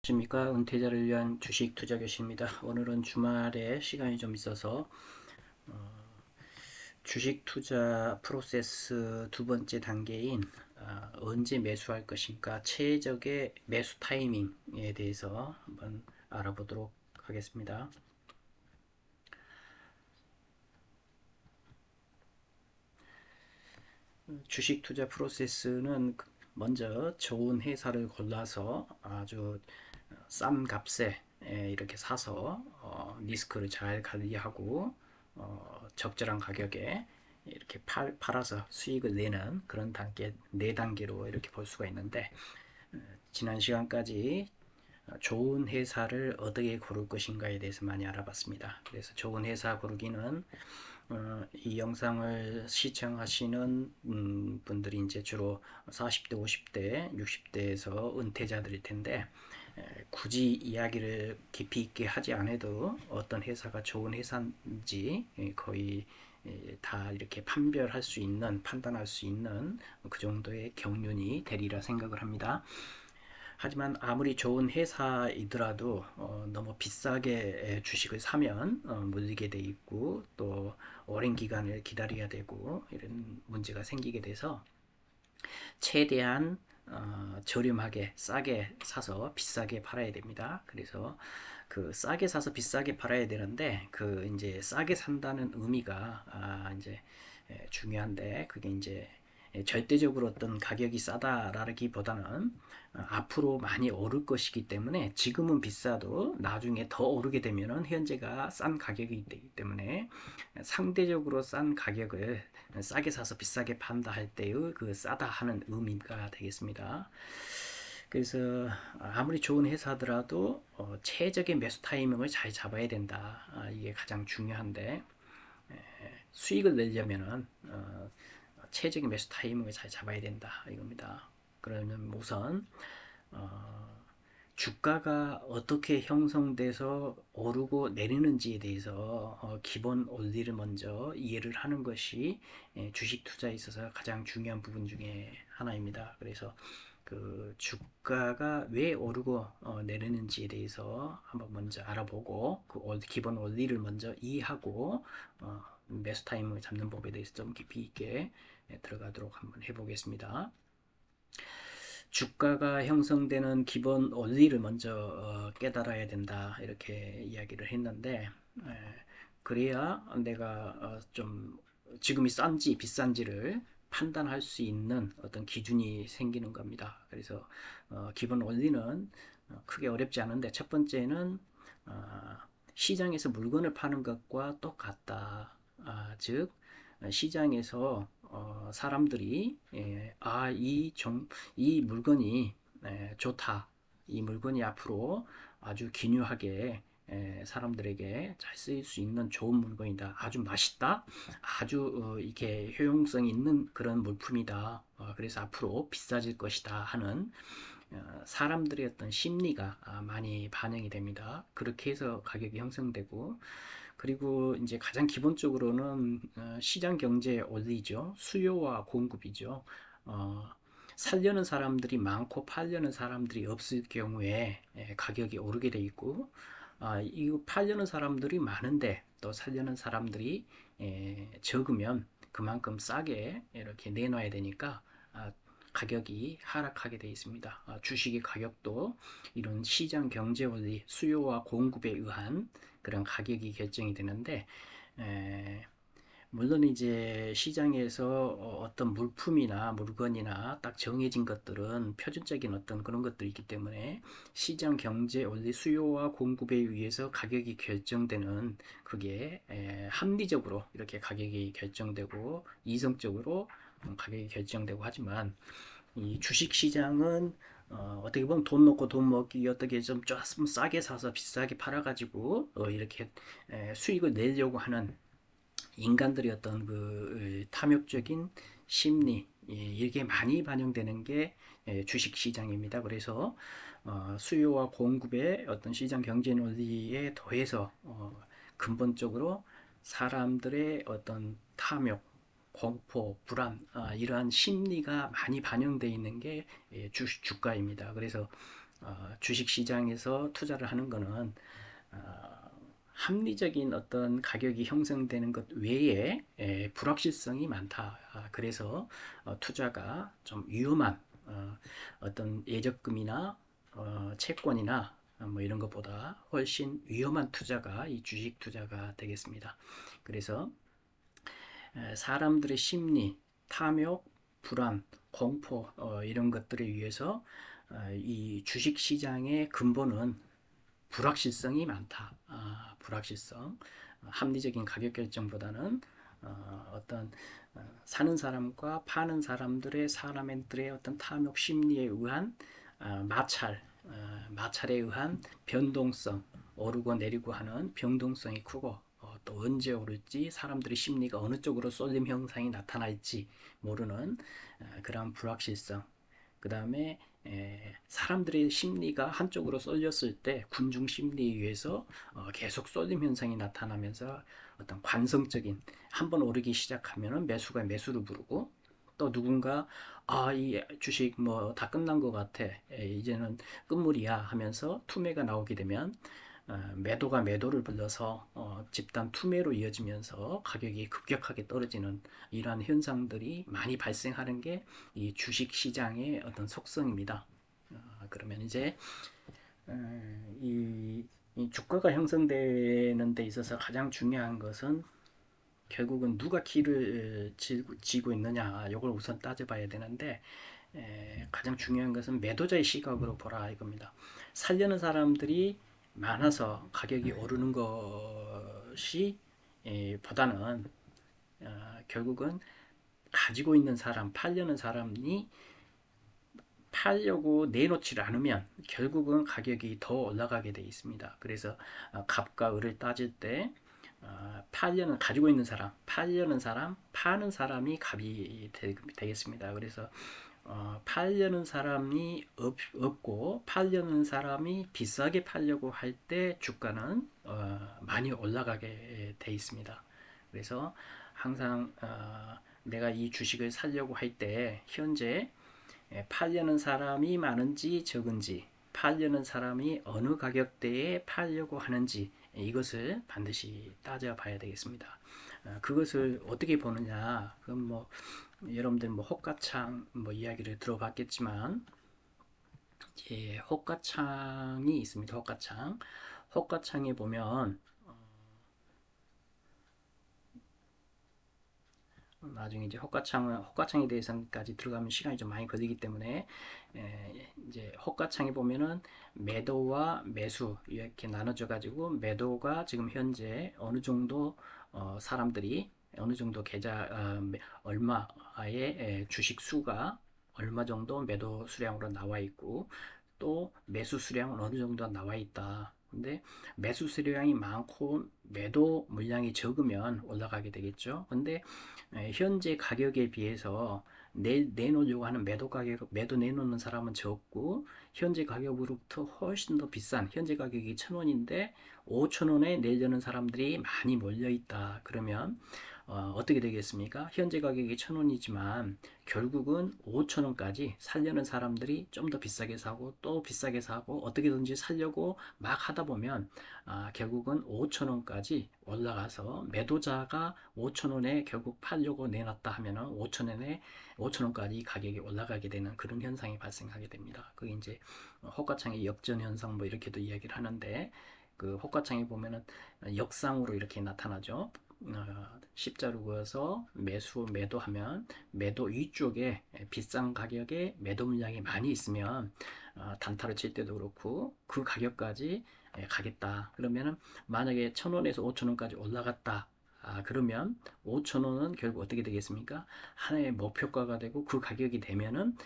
안녕하십니까. 은퇴자를 위한 주식 투자 교실입니다. 오늘은 주말에 시간이 좀 있어서 주식 투자 프로세스 두 번째 단계인 언제 매수할 것인가, 최적의 매수 타이밍에 대해서 한번 알아보도록 하겠습니다. 주식 투자 프로세스는 먼저 좋은 회사를 골라서 아주 싼 값에 이렇게 사서 리스크를 잘 관리하고 적절한 가격에 이렇게 팔아서 수익을 내는 그런 단계, 네 단계로 이렇게 볼 수가 있는데, 지난 시간까지 좋은 회사를 어떻게 고를 것인가에 대해서 많이 알아봤습니다. 그래서 좋은 회사 고르기는 이 영상을 시청하시는 분들이 이제 주로 40대, 50대, 60대에서 은퇴자들일 텐데, 굳이 이야기를 깊이 있게 하지 않아도 어떤 회사가 좋은 회사인지 거의 다 이렇게 판단할 수 있는 그 정도의 경륜이 되리라 생각을 합니다. 하지만 아무리 좋은 회사이더라도 너무 비싸게 주식을 사면 물리게 돼 있고, 또 오랜 기간을 기다려야 되고 이런 문제가 생기게 돼서 최대한 저렴하게 싸게 사서 비싸게 팔아야 됩니다. 그래서 그 싸게 사서 비싸게 팔아야 되는데, 그 이제 싸게 산다는 의미가 이제 중요한데, 그게 이제 절대적으로 어떤 가격이 싸다라기보다는 앞으로 많이 오를 것이기 때문에, 지금은 비싸도 나중에 더 오르게 되면은 현재가 싼 가격이기 때문에 상대적으로 싼 가격을 싸게 사서 비싸게 판다 할 때의 그 싸다 하는 의미가 되겠습니다. 그래서 아무리 좋은 회사더라도 최적의 매수 타이밍을 잘 잡아야 된다. 이게 가장 중요한데, 수익을 내려면은 최적의 매수 타이밍을 잘 잡아야 된다 이겁니다. 그러면 우선 주가가 어떻게 형성돼서 오르고 내리는지에 대해서 기본 원리를 먼저 이해를 하는 것이 주식 투자에 있어서 가장 중요한 부분 중에 하나입니다. 그래서 그 주가가 왜 오르고 내리는지에 대해서 한번 먼저 알아보고, 그 기본 원리를 먼저 이해하고 매수 타임을 잡는 법에 대해서 좀 깊이 있게 들어가도록 한번 해보겠습니다. 주가가 형성되는 기본 원리를 먼저 깨달아야 된다 이렇게 이야기를 했는데, 그래야 내가 좀 지금이 싼지 비싼지를 판단할 수 있는 어떤 기준이 생기는 겁니다. 그래서 기본 원리는 크게 어렵지 않은데, 첫 번째는 시장에서 물건을 파는 것과 똑같다. 즉 시장에서 사람들이 이 물건이 좋다, 이 물건이 앞으로 아주 기묘하게 사람들에게 잘 쓰일 수 있는 좋은 물건이다, 아주 맛있다, 아주 이렇게 효용성 있는 그런 물품이다, 그래서 앞으로 비싸질 것이다 하는 사람들의 어떤 심리가 많이 반영이 됩니다. 그렇게 해서 가격이 형성되고, 그리고 이제 가장 기본적으로는 시장 경제 원리죠. 수요와 공급이죠. 어, 살려는 사람들이 많고 팔려는 사람들이 없을 경우에 가격이 오르게 돼 있고, 이 팔려는 사람들이 많은데 또 살려는 사람들이 적으면 그만큼 싸게 이렇게 내놔야 되니까 가격이 하락하게 되어 있습니다. 주식의 가격도 이런 시장 경제 원리, 수요와 공급에 의한 그런 가격이 결정이 되는데, 에, 물론 이제 시장에서 어떤 물품이나 물건이나 딱 정해진 것들은 표준적인 어떤 그런 것들이 있기 때문에, 시장 경제 원리, 수요와 공급에 의해서 가격이 결정되는, 그게 합리적으로 이렇게 가격이 결정되고 이성적으로 가격이 결정되고 하지만, 이 주식 시장은 떻게 보면 돈 놓고 돈 먹기, 어떻게 좀 싸게 사서 비싸게 팔아가지고 이렇게 수익을 내려고 하는 인간들의 어떤 그 탐욕적인 심리, 이게 많이 반영되는 게 주식 시장입니다. 그래서 수요와 공급의 어떤 시장 경제 논리에 더해서 근본적으로 사람들의 어떤 탐욕, 공포, 불안, 이러한 심리가 많이 반영되어 있는 게 주가입니다. 그래서 주식 시장에서 투자를 하는 거는 합리적인 어떤 가격이 형성되는 것 외에 불확실성이 많다. 그래서 투자가 좀 위험한 어떤 예적금이나 채권이나 뭐 이런 것보다 훨씬 위험한 투자가 이 주식 투자가 되겠습니다. 그래서 사람들의 심리, 탐욕, 불안, 공포 이런 것들에 의해서 이 주식 시장의 근본은 불확실성이 많다. 불확실성, 합리적인 가격 결정보다는 어떤 사는 사람과 파는 사람들의 어떤 탐욕 심리에 의한 마찰에 의한 변동성, 오르고 내리고 하는 변동성이 크고 또 언제 오를지 사람들의 심리가 어느 쪽으로 쏠림 현상이 나타날지 모르는 그러한 불확실성. 그 다음에 사람들의 심리가 한쪽으로 쏠렸을 때 군중 심리에 의해서 계속 쏠림 현상이 나타나면서 어떤 관성적인 한번 오르기 시작하면 매수가 매수를 부르고 또 누군가 이 주식 뭐 다 끝난 것 같아 이제는 끝물이야 하면서 투매가 나오게 되면 매도가 매도를 불러서 집단 투매로 이어지면서 가격이 급격하게 떨어지는 이러한 현상들이 많이 발생하는 게 이 주식 시장의 어떤 속성입니다. 그러면 이제 이 주가가 형성되는 데 있어서 가장 중요한 것은 결국은 누가 키를 쥐고 있느냐 이걸 우선 따져봐야 되는데 가장 중요한 것은 매도자의 시각으로 보라 이겁니다. 살려는 사람들이 많아서 가격이 오르는 것이 보다는 결국은 가지고 있는 사람, 팔려는 사람이 팔려고 내놓지 않으면 결국은 가격이 더 올라가게 되어 있습니다. 그래서 갑과 을을 따질 때 팔려는 가지고 있는 사람, 팔려는 사람, 파는 사람이 갑이 되겠습니다. 그래서 팔려는 사람이 없고 팔려는 사람이 비싸게 팔려고 할 때 주가는 많이 올라가게 돼 있습니다. 그래서 항상 내가 이 주식을 사려고 할 때 현재 팔려는 사람이 많은지 적은지 팔려는 사람이 어느 가격대에 팔려고 하는지 이것을 반드시 따져봐야 되겠습니다. 그것을 어떻게 보느냐? 그건 뭐 여러분들 뭐 호가창 뭐 이야기를 들어봤겠지만 호가창이 있습니다. 호가창에 보면 나중에 이제 호가창에 대해서까지 들어가면 시간이 좀 많이 걸리기 때문에 이제 호가창에 보면은 매도와 매수 이렇게 나눠져 가지고 매도가 지금 현재 어느 정도 사람들이 어느 정도 얼마의 주식 수가 얼마 정도 매도 수량으로 나와 있고 또 매수 수량은 어느 정도 나와 있다. 근데 매수 수량이 많고 매도 물량이 적으면 올라가게 되겠죠. 근데 현재 가격에 비해서 내놓으려고 하는 매도 내놓는 사람은 적고 현재 가격으로부터 훨씬 더 비싼 현재 가격이 1,000원인데 5,000원에 내려는 사람들이 많이 몰려 있다. 그러면 어떻게 되겠습니까? 현재 가격이 1,000원이지만 결국은 5,000원까지 살려는 사람들이 좀 더 비싸게 사고 또 비싸게 사고 어떻게든지 살려고 막 하다 보면 결국은 5,000원까지 올라가서 매도자가 5,000원에 결국 팔려고 내놨다 하면은 5,000원까지 가격이 올라가게 되는 그런 현상이 발생하게 됩니다. 그게 이제 호가창의 역전 현상 뭐 이렇게도 이야기를 하는데 그 호가창에 보면은 역상으로 이렇게 나타나죠. 십자로 그어서 매도하면 매도 위쪽에 비싼 가격에 매도 물량이 많이 있으면 단타를 칠 때도 그렇고 그 가격까지 가겠다. 그러면은 만약에 1,000원에서 5,000원까지 올라갔다. 그러면 5,000원은 결국 어떻게 되겠습니까? 하나의 목표가가 되고 그 가격이 되면은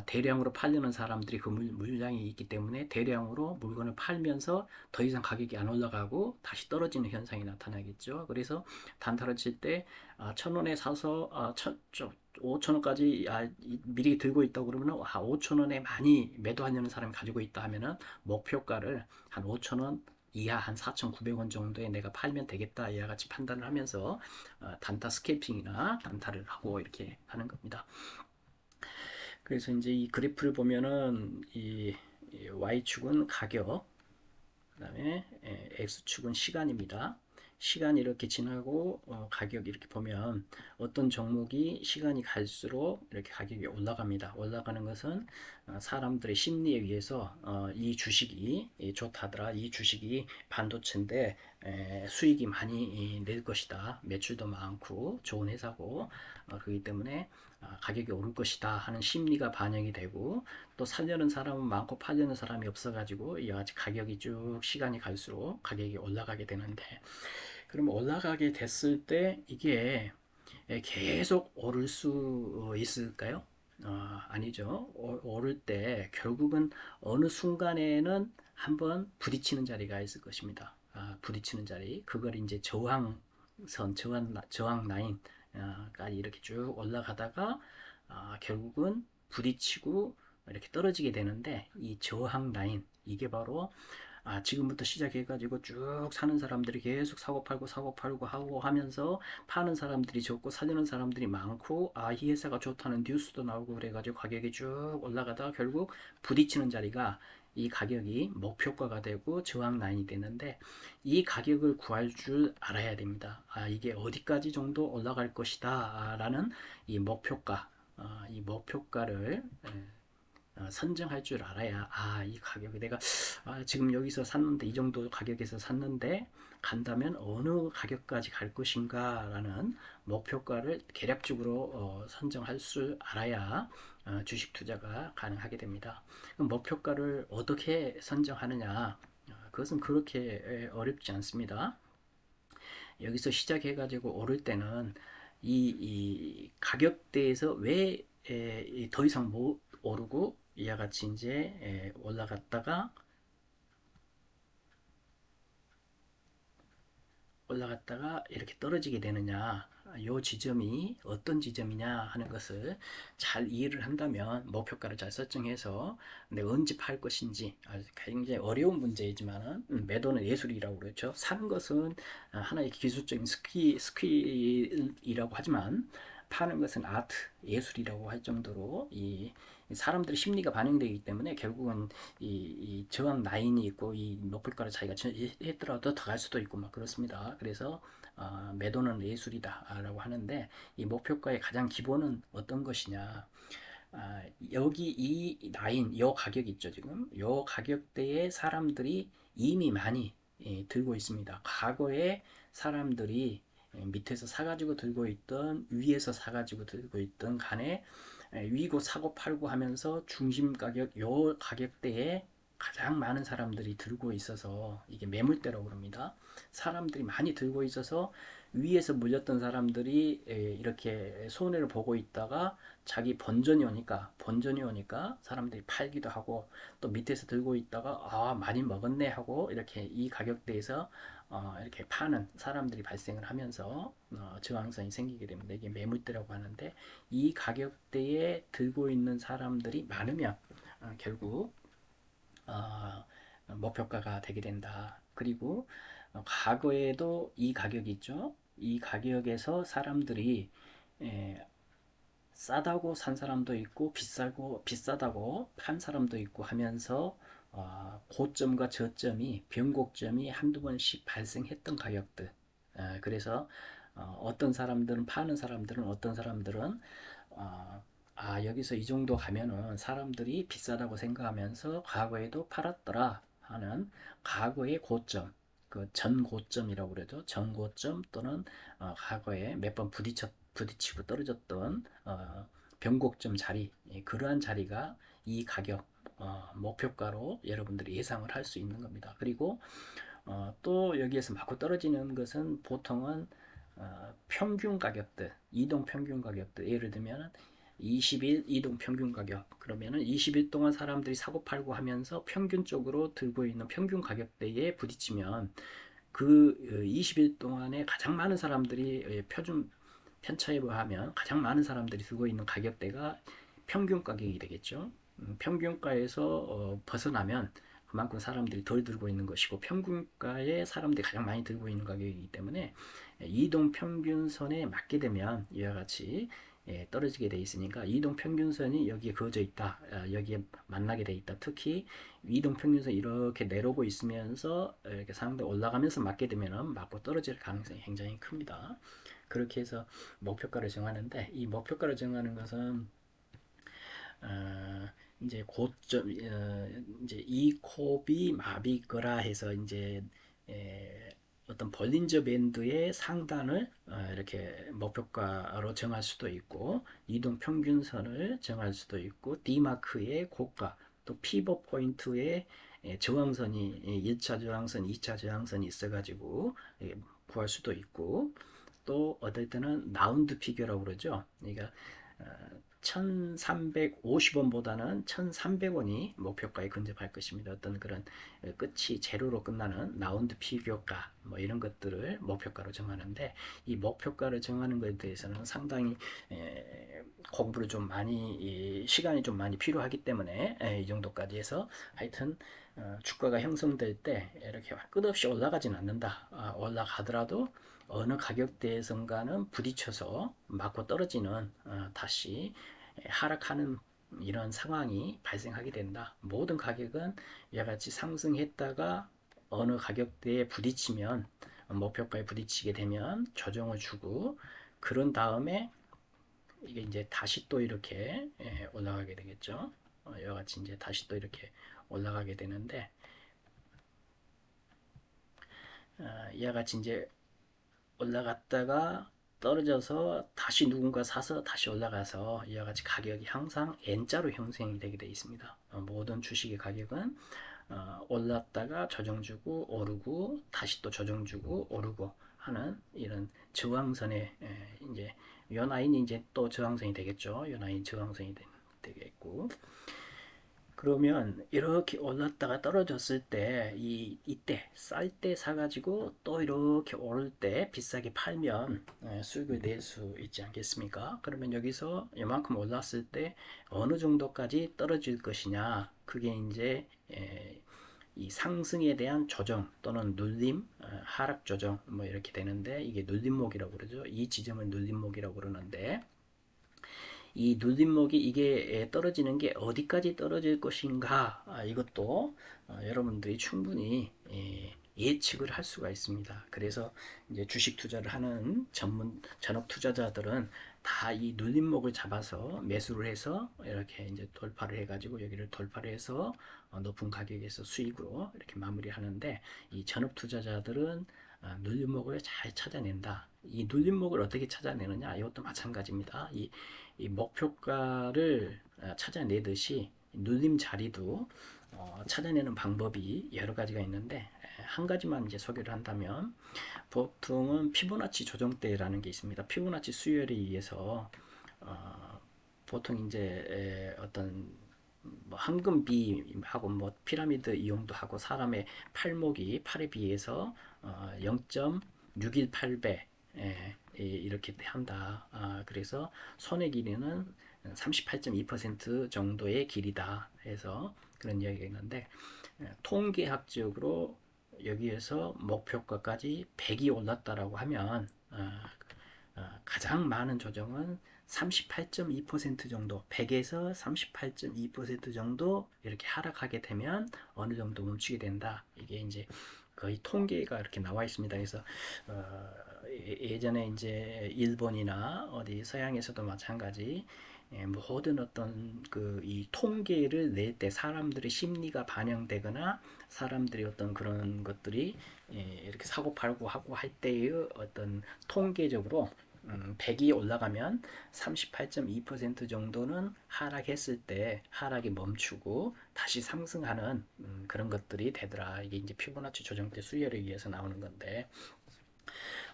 대량으로 팔려는 사람들이 그 물량이 있기 때문에 대량으로 물건을 팔면서 더 이상 가격이 안 올라가고 다시 떨어지는 현상이 나타나겠죠. 그래서 단타를 칠 때 1,000원에 사서 5,000원까지 미리 들고 있다고 그러면 5,000원에 많이 매도하려는 사람이 가지고 있다 하면은 목표가를 한 5,000원 이하 한 4,900원 정도에 내가 팔면 되겠다 이와 같이 판단을 하면서 단타 스캘핑이나 단타를 하고 이렇게 하는 겁니다. 그래서 이제 이 그래프를 보면은 이 Y축은 가격, 그 다음에 X축은 시간입니다. 시간이 이렇게 지나고 가격이 이렇게 보면 어떤 종목이 시간이 갈수록 이렇게 가격이 올라갑니다. 올라가는 것은 사람들의 심리에 의해서 이 주식이 좋다더라. 이 주식이 반도체인데 수익이 많이 낼 것이다. 매출도 많고 좋은 회사고 그렇기 때문에 가격이 오를 것이다 하는 심리가 반영이 되고 또 사려는 사람은 많고 팔려는 사람이 없어가지고 이와 같이 가격이 쭉 시간이 갈수록 가격이 올라가게 되는데 그럼 올라가게 됐을 때 이게 계속 오를 수 있을까요? 아니죠. 오를 때 결국은 어느 순간에는 한번 부딪히는 자리가 있을 것입니다. 부딪히는 자리. 그걸 이제 저항선, 저항 라인까지 이렇게 쭉 올라가다가 결국은 부딪히고 이렇게 떨어지게 되는데 이 저항 라인 이게 바로 지금부터 시작해가지고 쭉 사는 사람들이 계속 사고 팔고 하고 하면서 파는 사람들이 적고 사려는 사람들이 많고 이 회사가 좋다는 뉴스도 나오고 그래가지고 가격이 쭉 올라가다가 결국 부딪히는 자리가 이 가격이 목표가가 되고 저항 라인이 되는데 이 가격을 구할 줄 알아야 됩니다. 이게 어디까지 정도 올라갈 것이다 라는 이 목표가 이 목표가를 선정할 줄 알아야 이 가격에 내가 지금 여기서 샀는데 이 정도 가격에서 샀는데 간다면 어느 가격까지 갈 것인가 라는 목표가를 계략적으로 선정할 줄 알아야 주식 투자가 가능하게 됩니다. 그럼 목표가를 어떻게 선정하느냐 그것은 그렇게 어렵지 않습니다. 여기서 시작해 가지고 오를 때는 이 가격대에서 왜 더 이상 못 오르고 이와 같이 이제 올라갔다가 이렇게 떨어지게 되느냐 요 지점이 어떤 지점이냐 하는 것을 잘 이해를 한다면 목표가를 잘 설정해서 내가 언제 팔 것인지 굉장히 어려운 문제이지만 매도는 예술이라고 그러죠. 사는 것은 하나의 기술적인 스킬이라고 하지만 파는 것은 아트, 예술이라고 할 정도로 이 사람들의 심리가 반영되기 때문에 결국은 이 저항 라인이 있고 이 높을가를 자기가 했더라도 더 갈 수도 있고 막 그렇습니다. 그래서 매도는 예술이다라고 하는데 이 목표가의 가장 기본은 어떤 것이냐? 여기 이 라인, 요 가격 있죠 지금? 요 가격대에 사람들이 이미 많이 들고 있습니다. 과거에 사람들이 밑에서 사가지고 들고 있던 위에서 사가지고 들고 있던 간에 위고 사고 팔고 하면서 중심 가격 요 가격대에 가장 많은 사람들이 들고 있어서 이게 매물대라고 그럽니다. 사람들이 많이 들고 있어서 위에서 물렸던 사람들이 이렇게 손해를 보고 있다가 자기 번전이 오니까 사람들이 팔기도 하고 또 밑에서 들고 있다가 많이 먹었네 하고 이렇게 이 가격대에서 이렇게 파는 사람들이 발생을 하면서 저항선이 생기게 됩니다. 이게 매물대라고 하는데 이 가격대에 들고 있는 사람들이 많으면 결국 목표가가 되게 된다. 그리고 과거에도 이 가격이 있죠. 이 가격에서 사람들이 싸다고 산 사람도 있고 비싸다고 판 사람도 있고 하면서 고점과 저점이 변곡점이 한두 번씩 발생했던 가격들. 그래서 어떤 사람들은 파는 사람들은 어떤 사람들은 여기서 이 정도 가면은 사람들이 비싸다고 생각하면서 과거에도 팔았더라 하는 과거의 고점, 그 전고점이라고 그러죠. 전고점 또는 과거에 몇 번 부딪히고 떨어졌던 변곡점 자리, 그러한 자리가 이 가격 목표가로 여러분들이 예상을 할 수 있는 겁니다. 그리고 또 여기에서 맞고 떨어지는 것은 보통은 평균 가격들, 이동 평균 가격들, 예를 들면 20일 이동 평균 가격, 그러면은 20일 동안 사람들이 사고 팔고 하면서 평균적으로 들고 있는 평균 가격대에 부딪히면 그 20일 동안에 가장 많은 사람들이 편차에 비하면 가장 많은 사람들이 들고 있는 가격대가 평균 가격이 되겠죠. 평균가에서 벗어나면 그만큼 사람들이 덜 들고 있는 것이고 평균가에 사람들이 가장 많이 들고 있는 가격이기 때문에 이동 평균선에 맞게 되면 이와 같이 떨어지게 돼 있으니까 이동평균선이 여기에 그어져 있다. 여기에 만나게 돼 있다. 특히 이동평균선 이렇게 내려오고 있으면서 이렇게 상대 올라가면서 맞게 되면 맞고 떨어질 가능성이 굉장히 큽니다. 그렇게 해서 목표가를 정하는데 이 목표가를 정하는 것은 어, 이제 고점 이제 이 콥이 마비거라 해서 이제 어떤 볼린저 밴드의 상단을 이렇게 목표가로 정할 수도 있고 이동 평균선을 정할 수도 있고 D마크의 고가 또 피벗 포인트의 저항선이 1차 저항선, 2차 저항선이 있어가지고 구할 수도 있고 또 어떨 때는 라운드 피겨라고 그러죠. 그러니까 1350원보다는 1300원이 목표가에 근접할 것입니다. 어떤 그런 끝이 제로로 끝나는 라운드 피겨가 뭐 이런 것들을 목표가로 정하는데 이 목표가를 정하는 것에 대해서는 상당히 공부를 좀 많이 시간이 좀 많이 필요하기 때문에 이 정도까지 해서 하여튼 주가가 형성될 때 이렇게 끝없이 올라가진 않는다. 올라가더라도 어느 가격대에선가는 부딪혀서 맞고 떨어지는 다시 하락하는 이런 상황이 발생하게 된다. 모든 가격은 이와 같이 상승했다가 어느 가격대에 부딪히면 목표가에 부딪히게 되면 조정을 주고 그런 다음에 이게 이제 다시 또 이렇게 올라가게 되겠죠. 이와 같이 이제 다시 또 이렇게 올라가게 되는데 이와 같이 이제 올라갔다가 떨어져서 다시 누군가 사서 다시 올라가서 이와 같이 가격이 항상 N자로 형성이 되게 되어 있습니다. 모든 주식의 가격은 올랐다가 조정 주고 오르고 다시 또 조정 주고 오르고 하는 이런 저항선의 이제 요 라인이 이제 또 저항선이 되겠죠. 요 라인 저항선이 되겠고 그러면 이렇게 올랐다가 떨어졌을 때 이때 쌀 때 사가지고 또 이렇게 오를 때 비싸게 팔면 수익을 낼 수 있지 않겠습니까? 그러면 여기서 이만큼 올랐을 때 어느 정도까지 떨어질 것이냐 그게 이제 이 상승에 대한 조정 또는 눌림, 하락 조정 뭐 이렇게 되는데 이게 눌림목이라고 그러죠. 이 지점을 눌림목이라고 그러는데 이 눌림목이 이게 떨어지는 게 어디까지 떨어질 것인가 이것도 여러분들이 충분히 예측을 할 수가 있습니다. 그래서 이제 주식 투자를 하는 전업 투자자들은 다 이 눌림목을 잡아서 매수를 해서 이렇게 이제 돌파를 해가지고 여기를 돌파를 해서 높은 가격에서 수익으로 이렇게 마무리하는데 이 전업 투자자들은 눌림목을 잘 찾아낸다. 이 눌림목을 어떻게 찾아내느냐? 이것도 마찬가지입니다. 이 목표가를 찾아내듯이 눌림 자리도 찾아내는 방법이 여러 가지가 있는데 한 가지만 이제 소개를 한다면 보통은 피보나치 조정대라는 게 있습니다. 피보나치 수열에 의해서 보통 이제 어떤 뭐 황금비하고 뭐 피라미드 이용도 하고 사람의 팔에 비해서 0.618배 이렇게 한다. 그래서 손의 길이는 38.2% 정도의 길이다 해서 그런 이야기가 있는데 통계학적으로 여기에서 목표가까지 100이 올랐다라고 하면 가장 많은 조정은 38.2% 정도 100에서 38.2% 정도 이렇게 하락하게 되면 어느 정도 멈추게 된다. 이게 이제 거의 통계가 이렇게 나와 있습니다. 그래서 예전에 이제 일본이나 어디 서양에서도 마찬가지 모든 어떤 그 이 통계를 낼 때 사람들의 심리가 반영되거나 사람들이 어떤 그런 것들이 이렇게 사고 팔고 하고 할 때의 어떤 통계적으로 100이 올라가면 38.2% 정도는 하락했을 때 하락이 멈추고 다시 상승하는 그런 것들이 되더라. 이게 이제 피보나치 조정 때 수열에 의해서 나오는 건데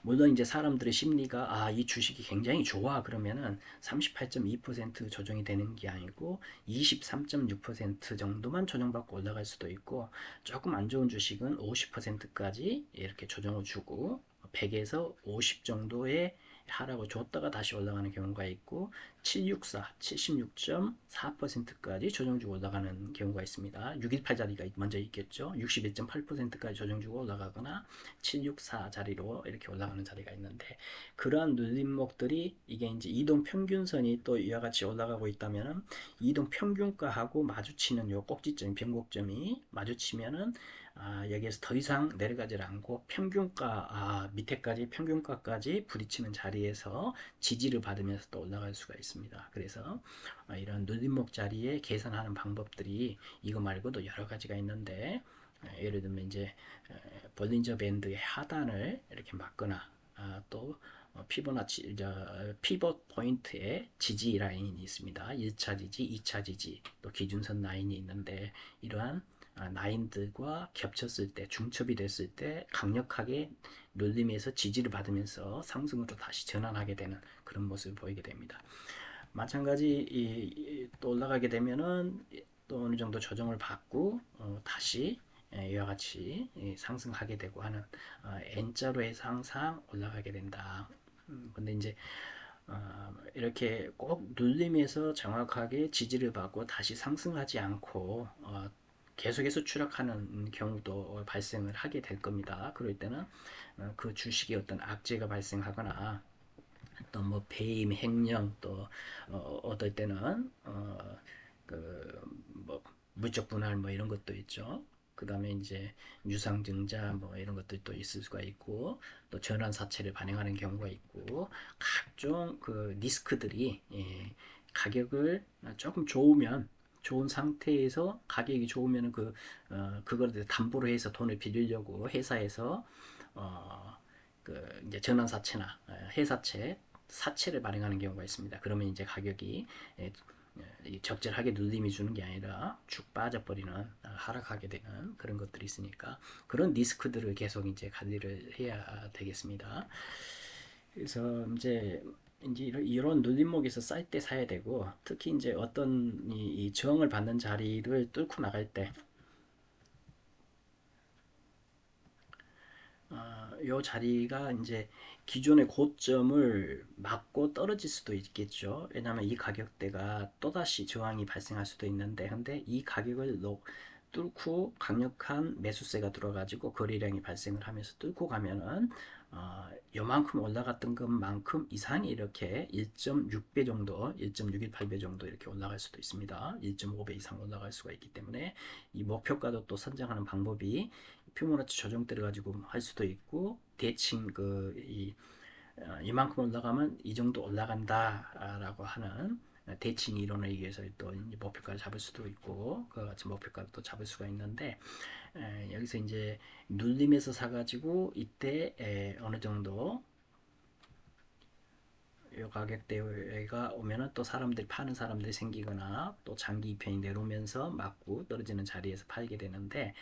물론 이제 사람들의 심리가 이 주식이 굉장히 좋아 그러면은 38.2% 조정이 되는 게 아니고 23.6% 정도만 조정받고 올라갈 수도 있고 조금 안 좋은 주식은 50%까지 이렇게 조정을 주고 100에서 50 정도의 하라고 줬다가 다시 올라가는 경우가 있고 764, 76.4%까지 조정 주고 올라가는 경우가 있습니다. 618 자리가 먼저 있겠죠. 61.8%까지 조정 주고 올라가거나 764 자리로 이렇게 올라가는 자리가 있는데 그러한 눌림목들이 이게 이제 이동 평균선이 또 이와 같이 올라가고 있다면은 이동 평균가하고 마주치는 요 꼭지점, 변곡점이 마주치면은 여기에서 더 이상 내려가지 않고 평균가 밑에까지 평균가까지 부딪히는 자리에서 지지를 받으면서 또 올라갈 수가 있습니다. 그래서 이런 눌림목 자리에 계산하는 방법들이 이거 말고도 여러 가지가 있는데 예를 들면 이제 볼린저 밴드의 하단을 이렇게 막거나 또 피보나치 피벗 포인트에 지지 라인이 있습니다. 1차 지지, 2차 지지, 또 기준선 라인이 있는데 이러한 라인들과 겹쳤을 때 중첩이 됐을 때 강력하게 눌림에서 지지를 받으면서 상승으로 다시 전환하게 되는 그런 모습을 보이게 됩니다. 마찬가지 또 올라가게 되면은 또 어느 정도 조정을 받고 다시 이와 같이 상승하게 되고 하는 N자로에서 항상 올라가게 된다. 근데 이제 이렇게 꼭 눌림에서 정확하게 지지를 받고 다시 상승하지 않고 계속해서 추락하는 경우도 발생을 하게 될 겁니다. 그럴 때는 그 주식에 어떤 악재가 발생하거나 또 뭐 배임, 횡령 또 어떨 때는 그뭐 물적 분할 뭐 이런 것도 있죠. 그 다음에 이제 유상증자 뭐 이런 것들도 있을 수가 있고 또 전환 사채를 발행하는 경우가 있고 각종 그 리스크들이 가격을 조금 좋은 상태에서 가격이 좋으면 그걸 담보로 해서 돈을 빌리려고 회사에서 이제 전환사채나 회사채 사채를 발행하는 경우가 있습니다. 그러면 이제 가격이 적절하게 눌림이 주는 게 아니라 쭉 빠져버리는 하락하게 되는 그런 것들이 있으니까 그런 리스크들을 계속 이제 관리를 해야 되겠습니다. 그래서 이제 이런 눌림목에서 쌀 때 사야 되고 특히 이제 어떤 이 저항을 받는 자리를 뚫고 나갈 때 요 자리가 이제 기존의 고점을 맞고 떨어질 수도 있겠죠. 왜냐하면 이 가격대가 또다시 저항이 발생할 수도 있는데, 근데 이 가격을 뚫고 강력한 매수세가 들어가지고 거래량이 발생을 하면서 뚫고 가면은 요만큼 올라갔던 것만큼 이상이 이렇게 1.6배 정도, 1.618배 정도 이렇게 올라갈 수도 있습니다. 1.5배 이상 올라갈 수가 있기 때문에 이 목표가도 또 선정하는 방법이 피보나치 조정대를 가지고 할 수도 있고 대칭 이만큼 올라가면 이 정도 올라간다라고 하는 대칭 이론에 의해서 또 목표가를 잡을 수도 있고 그와 같이 목표가를 또 잡을 수가 있는데 여기서 이제 눌림에서 사가지고 이때 어느 정도 이 가격대가 오면은 또 파는 사람들이 생기거나 또 장기 이평이 내려오면서 맞고 떨어지는 자리에서 팔게 되는데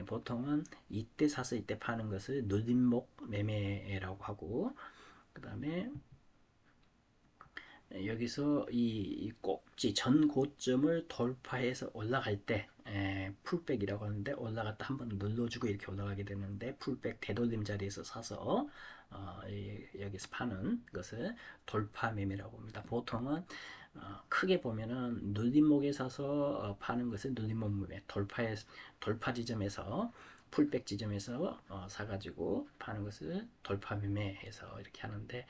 보통은 이때 사서 이때 파는 것을 눌림목 매매라고 하고 그 다음에 여기서 이 꼭지 전 고점을 돌파해서 올라갈 때 풀백이라고 하는데 올라갔다 한번 눌러주고 이렇게 올라가게 되는데 풀백 되돌림 자리에서 사서 여기서 파는 것을 돌파 매매라고 합니다. 보통은 크게 보면은 눌림목에 사서 파는 것을 눌림목 매매 돌파 지점에서 풀백 지점에서 사가지고 파는 것을 돌파 매매해서 이렇게 하는데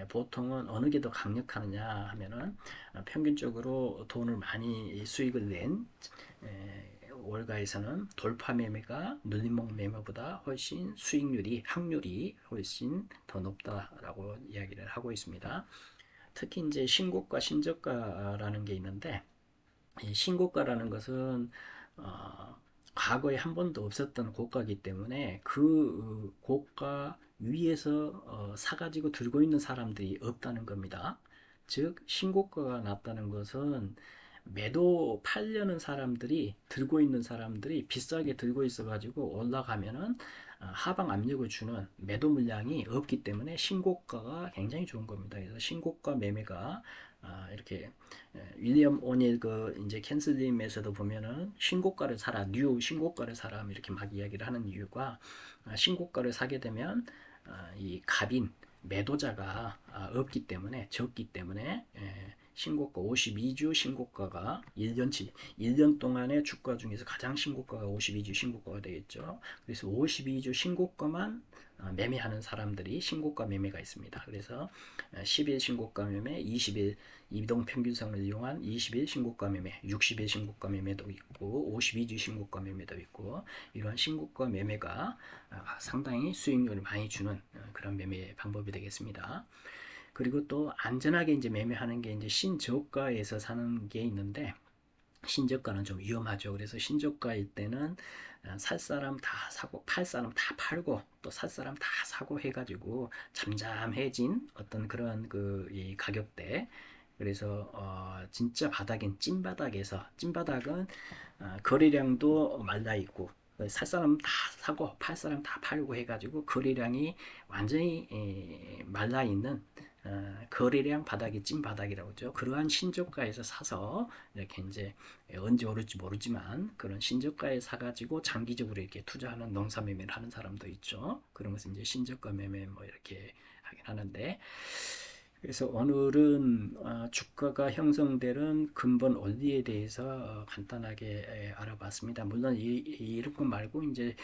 보통은 어느 게 더 강력하느냐 하면은 평균적으로 돈을 많이 수익을 낸 월가에서는 돌파 매매가 눌림목 매매보다 훨씬 수익률이 확률이 훨씬 더 높다라고 이야기를 하고 있습니다. 특히 이제 신고가 신저가라는 게 있는데 이 신고가라는 것은 과거에 한 번도 없었던 고가이기 때문에 그 고가 위에서 사가지고 들고 있는 사람들이 없다는 겁니다. 즉 신고가가 났다는 것은 팔려는 사람들이 들고 있는 사람들이 비싸게 들고 있어 가지고 올라가면은 하방 압력을 주는 매도 물량이 없기 때문에 신고가가 굉장히 좋은 겁니다. 그래서 신고가 매매가 이렇게 윌리엄 오닐 이제 캔슬림에서도 보면은 신고가를 사라, 뉴 신고가를 사라 이렇게 막 이야기를 하는 이유가 신고가를 사게 되면 이 갑인 매도자가 없기 때문에 적기 때문에 신고가 52주 신고가가 1년치 1년 동안의 주가 중에서 가장 신고가가 52주 신고가가 되겠죠. 그래서 52주 신고가만 매매하는 사람들이 신고가 매매가 있습니다. 그래서 10일 신고가 매매, 20일 이동평균선을 이용한 20일 신고가 매매, 60일 신고가 매매도 있고 52주 신고가 매매도 있고 이러한 신고가 매매가 상당히 수익률을 많이 주는 그런 매매 방법이 되겠습니다. 그리고 또 안전하게 이제 매매하는 게 이제 신저가에서 사는 게 있는데 신저가는 좀 위험하죠. 그래서 신저가일 때는 살 사람 다 사고 팔 사람 다 팔고 또 살 사람 다 사고 해가지고 잠잠해진 어떤 그런 이 가격대. 그래서 진짜 바닥엔 찐바닥에서 찐바닥은 거래량도 말라 있고 살 사람 다 사고 팔 사람 다 팔고 해가지고 거래량이 완전히 말라 있는 거래량 바닥이 찐 바닥이라고 하죠. 그러한 신저가에서 사서 이렇게 이제 언제 오를지 모르지만 그런 신저가에 사가지고 장기적으로 이렇게 투자하는 농사 매매를 하는 사람도 있죠. 그런 것은 이제 신저가 매매 뭐 이렇게 하긴 하는데 그래서 오늘은 주가가 형성되는 근본 원리에 대해서 간단하게 알아봤습니다. 물론 이런 것 말고 이제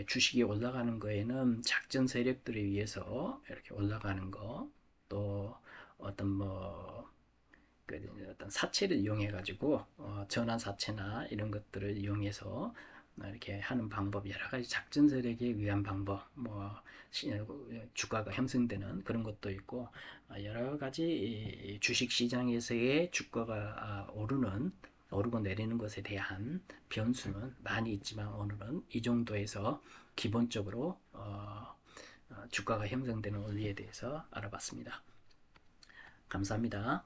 주식이 올라가는 거에는 작전 세력들에 의해서 이렇게 올라가는 거, 또 어떤 어떤 사채를 이용해 가지고 전환 사채나 이런 것들을 이용해서 이렇게 하는 방법 여러 가지 작전 세력에 의한 방법 주가가 형성되는 그런 것도 있고 여러 가지 주식 시장에서의 주가가 오르고 내리는 것에 대한 변수는 많이 있지만 오늘은 이 정도에서 기본적으로 주가가 형성되는 원리에 대해서 알아봤습니다. 감사합니다.